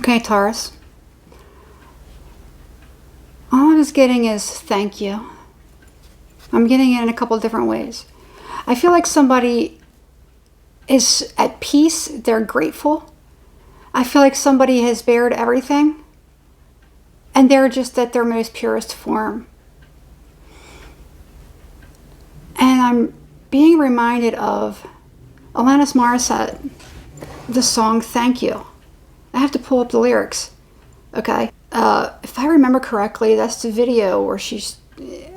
Okay, Taurus. All I was getting is thank you. I'm getting it in a couple of different ways. I feel like somebody is at peace. They're grateful. I feel like somebody has bared everything. And they're just at their most purest form. And I'm being reminded of Alanis Morissette, the song Thank You. I have to pull up the lyrics. Okay. If I remember correctly, that's the video where she's,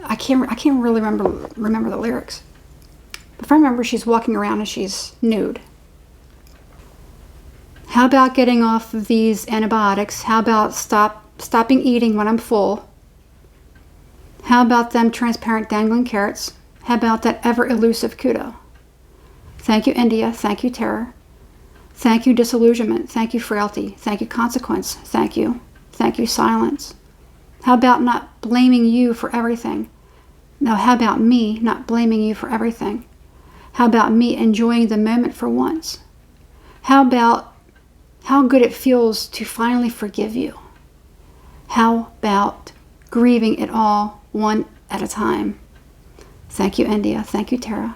I can't really remember the lyrics. If I remember, she's walking around and she's nude. How about getting off of these antibiotics? How about stopping eating when I'm full? How about them transparent dangling carrots? How about that ever elusive kudo? Thank you, India. Thank you, terror. Thank you, disillusionment. Thank you, frailty. Thank you, consequence. Thank you. Thank you, silence. How about not blaming you for everything? Now, how about me not blaming you for everything? How about me enjoying the moment for once? How about how good it feels to finally forgive you? How about grieving it all one at a time? Thank you, India. Thank you, terror.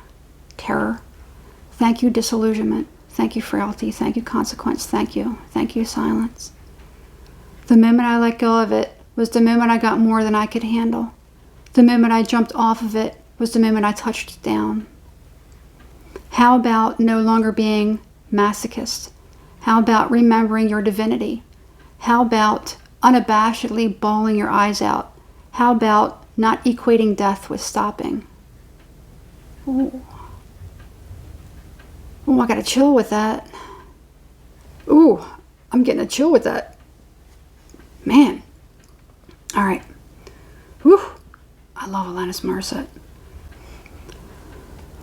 Thank you, disillusionment. Thank you, frailty. Thank you, consequence. Thank you. Thank you, silence. The moment I let go of it was the moment I got more than I could handle. The moment I jumped off of it was the moment I touched down. How about no longer being masochist? How about remembering your divinity? How about unabashedly bawling your eyes out? How about not equating death with stopping? Ooh. Oh, I got a chill with that. Ooh, I'm getting a chill with that. Man. All right. Whew. I love Alanis Morissette.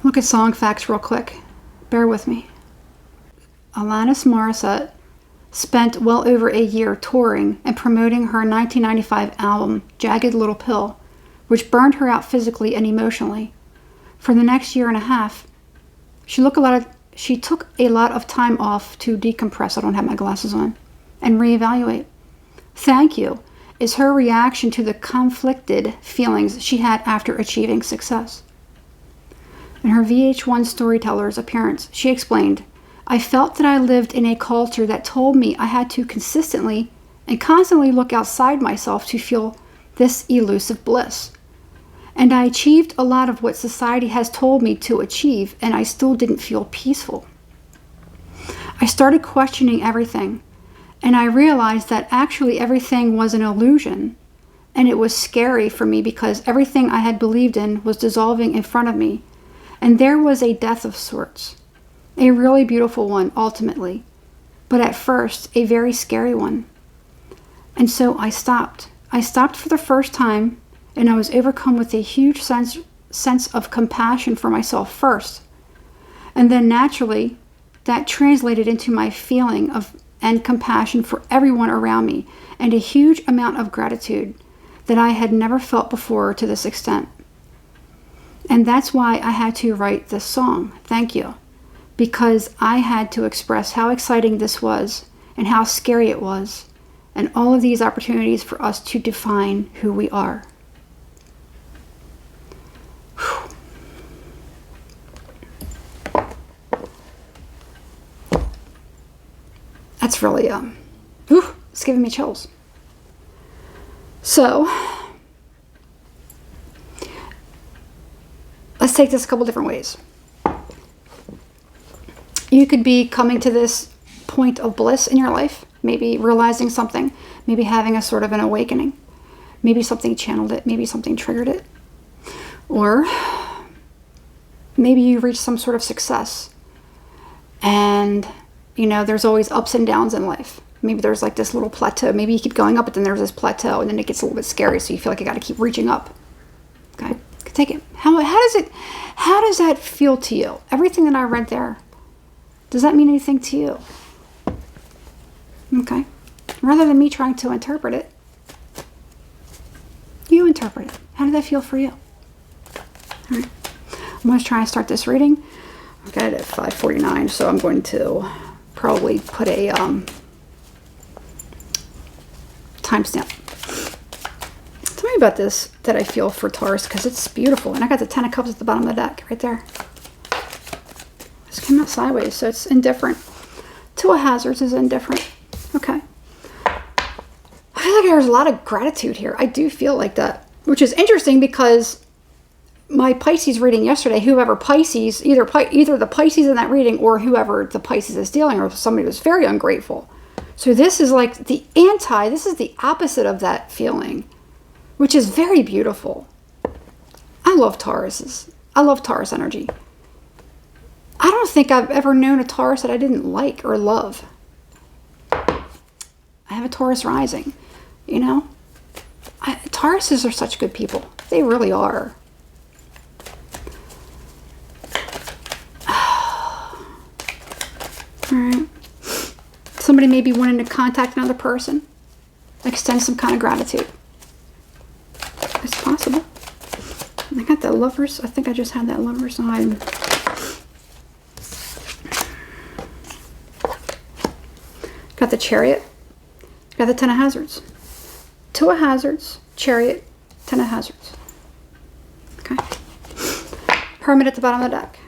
Look at song facts real quick. Bear with me. Alanis Morissette spent well over a year touring and promoting her 1995 album, Jagged Little Pill, which burned her out physically and emotionally. For the next year and a half, she took a lot of time off to decompress. I don't have my glasses on. And reevaluate. Thank you is her reaction to the conflicted feelings she had after achieving success. In her VH1 Storytellers appearance, she explained, I felt that I lived in a culture that told me I had to consistently and constantly look outside myself to feel this elusive bliss. And I achieved a lot of what society has told me to achieve, and I still didn't feel peaceful. I started questioning everything, and I realized that actually everything was an illusion, and it was scary for me because everything I had believed in was dissolving in front of me, and there was a death of sorts. A really beautiful one, ultimately, but at first, a very scary one. And so I stopped. I stopped for the first time, and I was overcome with a huge sense of compassion for myself first. And then naturally, that translated into my feeling of and compassion for everyone around me, and a huge amount of gratitude that I had never felt before to this extent. And that's why I had to write this song, Thank You, because I had to express how exciting this was and how scary it was, and all of these opportunities for us to define who we are. Whew. That's really, it's giving me chills. So, let's take this a couple different ways. You could be coming to this point of bliss in your life, maybe realizing something, maybe having a sort of an awakening, maybe something channeled it, maybe something triggered it, or maybe you reach some sort of success, and there's always ups and downs in life. Maybe there's like this little plateau. Maybe you keep going up, but then there's this plateau, and then it gets a little bit scary, so you feel like you got to keep reaching up. Okay, take it. How does that feel to you? Everything that I read there, does that mean anything to you? Okay, rather than me trying to interpret it, you interpret it. How did that feel for you? All right, I'm going to try and start this reading. I've got it at 5:49, so I'm going to probably put a timestamp. Tell me about this that I feel for Taurus, because it's beautiful. And I got the 10 of Cups at the bottom of the deck, right there. This came out sideways, so it's indifferent. 2 of Hazards is indifferent. Okay. I feel like there's a lot of gratitude here. I do feel like that, which is interesting because my Pisces reading yesterday, whoever Pisces, either the Pisces in that reading or whoever the Pisces is dealing with, somebody was very ungrateful. So this is like this is the opposite of that feeling, which is very beautiful. I love Tauruses. I love Taurus energy. I don't think I've ever known a Taurus that I didn't like or love. I have a Taurus rising, you know. Tauruses are such good people. They really are. Alright. Somebody may be wanting to contact another person. Extend some kind of gratitude. It's possible. I got that Lovers. I think I just had that Lovers sign. Got the Chariot. Got the 10 of Hazards. 2 of Hazards. Chariot. 10 of Hazards. Okay. Hermit at the bottom of the deck.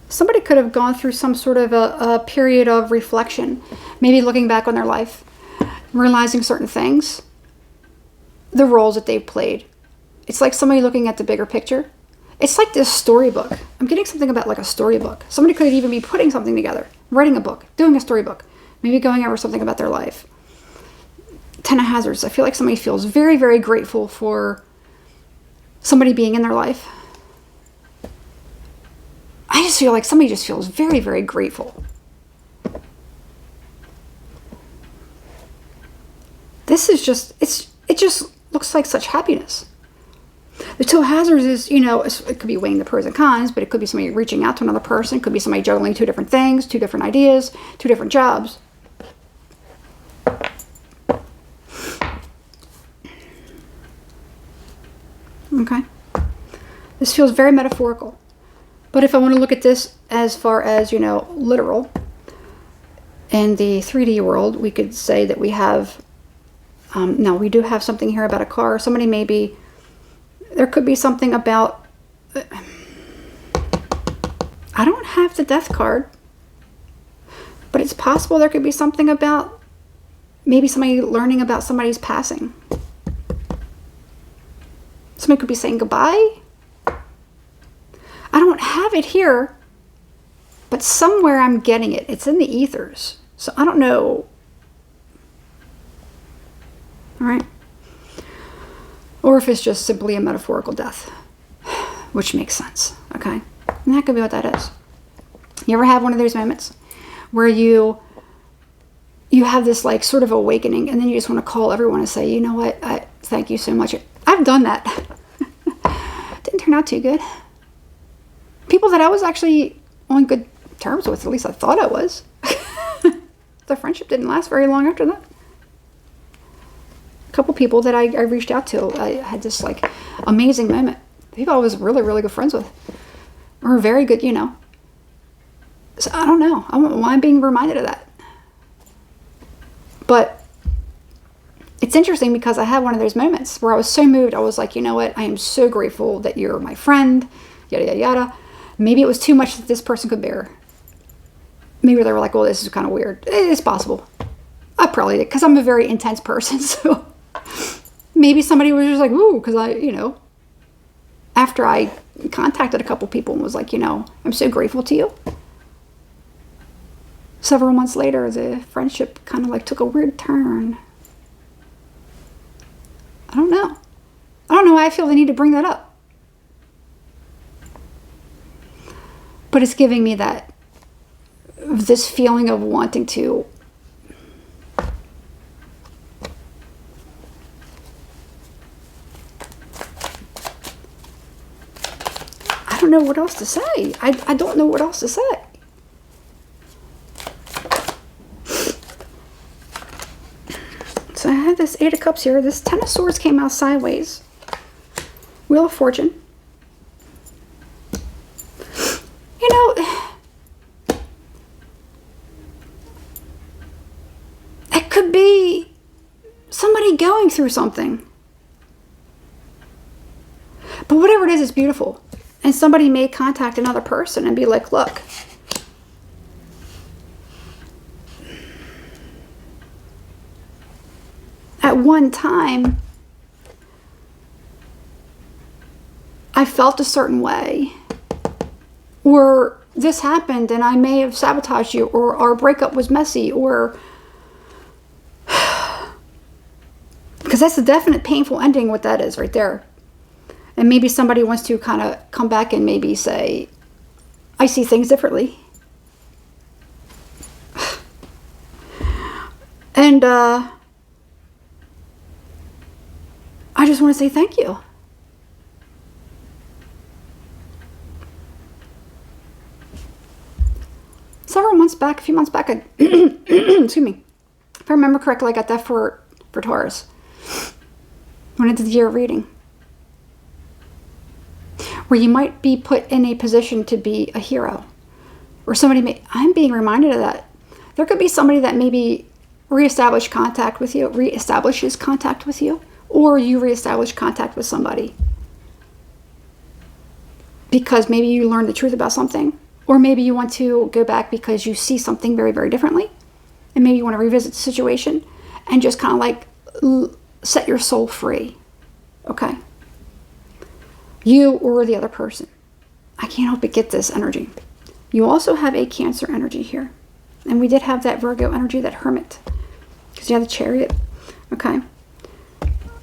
Somebody could have gone through some sort of a period of reflection. Maybe looking back on their life. Realizing certain things. The roles that they've played. It's like somebody looking at the bigger picture. It's like this storybook. I'm getting something about like a storybook. Somebody could even be putting something together. Writing a book. Doing a storybook. Maybe going over something about their life. 10 of Hazards. I feel like somebody feels very, very grateful for somebody being in their life. I just feel like somebody just feels very, very grateful. This is just, it just looks like such happiness. The 2 of Hazards is, you know, it could be weighing the pros and cons, but it could be somebody reaching out to another person. It could be somebody juggling 2 different things, 2 different ideas, 2 different jobs. Okay. This feels very metaphorical. But if I want to look at this as far as, you know, literal, in the 3D world, we could say that we have, no, we do have something here about a car. Somebody maybe, there could be something about, I don't have the Death card, but it's possible there could be something about maybe somebody learning about somebody's passing. Somebody could be saying goodbye. I don't have it here, but somewhere I'm getting it. It's in the ethers. So I don't know. All right. Or if it's just simply a metaphorical death, which makes sense. Okay. And that could be what that is. You ever have one of those moments where you have this like sort of awakening and then you just want to call everyone and say, you know what? Thank you so much. I've done that. Didn't turn out too good. People that I was actually on good terms with, at least I thought I was. The friendship didn't last very long after that. A couple people that I reached out to, I had this like amazing moment. People I was really, really good friends with. Or very good, you know. So I don't know. I don't know why I'm being reminded of that. But it's interesting because I had one of those moments where I was so moved. I was like, you know what? I am so grateful that you're my friend. Yada, yada, yada. Maybe it was too much that this person could bear. Maybe they were like, well, this is kind of weird. It's possible. I probably did because I'm a very intense person. So maybe somebody was just like, ooh, because I, you know, after I contacted a couple people and was like, you know, I'm so grateful to you. Several months later, the friendship kind of like took a weird turn. I don't know. I don't know why I feel the need to bring that up. But it's giving me that, this feeling of wanting to I don't know what else to say. I don't know what else to say. So I have this 8 of Cups here. This 10 of Swords came out sideways. Wheel of Fortune. You know, could be somebody going through something. But whatever it is, it's beautiful. And somebody may contact another person and be like, look, at one time, I felt a certain way, or this happened and I may have sabotaged you, or our breakup was messy, or because that's a definite painful ending, what that is right there. And maybe somebody wants to kind of come back and maybe say, I see things differently. And I just want to say thank you. Several months back, a few months back, excuse me, if I remember correctly, I got that for Taurus when I did the year reading, where you might be put in a position to be a hero, or I'm being reminded of that. There could be somebody that maybe reestablishes contact with you, or you reestablish contact with somebody because maybe you learned the truth about something, or maybe you want to go back because you see something very, very differently, and maybe you want to revisit the situation and just kind of like set your soul free. Okay? You or the other person. I can't help but get this energy. You also have a Cancer energy here. And we did have that Virgo energy, that Hermit. Because you have the Chariot. Okay.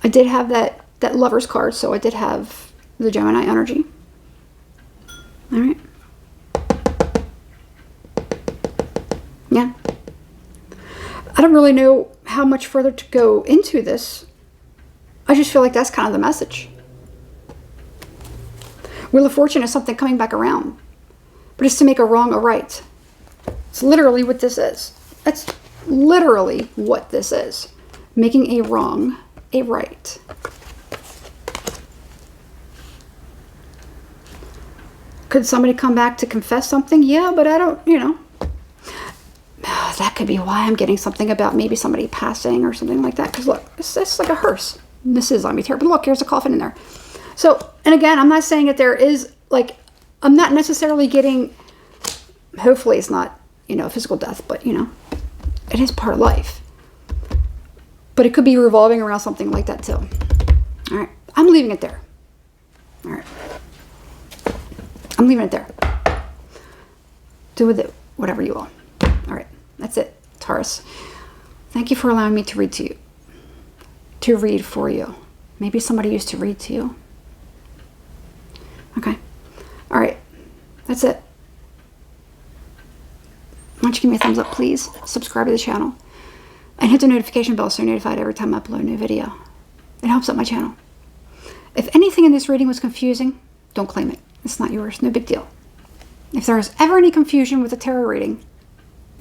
I did have that Lover's card, so I did have the Gemini energy. All right. Yeah. I don't really know how much further to go into this. I just feel like that's kind of the message. Wheel of Fortune is something coming back around. But it's to make a wrong a right. It's literally what this is. That's literally what this is. Making a wrong a right. Could somebody come back to confess something? Yeah, but I don't, that could be why I'm getting something about maybe somebody passing or something like that. Because look, it's like a hearse. This is on me here. But look, here's a coffin in there. So, and again, I'm not saying that there is, like, I'm not necessarily getting, hopefully it's not, physical death, but, it is part of life. But it could be revolving around something like that too. All right. I'm leaving it there. All right. I'm leaving it there. Do with it whatever you will. All right. That's it, Taurus. Thank you for allowing me to read to you. To read for you. Maybe somebody used to read to you. Okay. All right. That's it. Why don't you give me a thumbs up, please? Subscribe to the channel. And hit the notification bell so you're notified every time I upload a new video. It helps out my channel. If anything in this reading was confusing, don't claim it. It's not yours. No big deal. If there is ever any confusion with a tarot reading,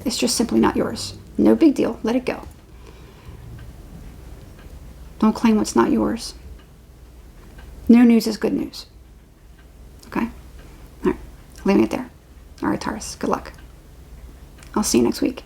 it's just simply not yours. No big deal. Let it go. Don't claim what's not yours. No news is good news. Okay? All right. Leaving it there. All right, Taurus. Good luck. I'll see you next week.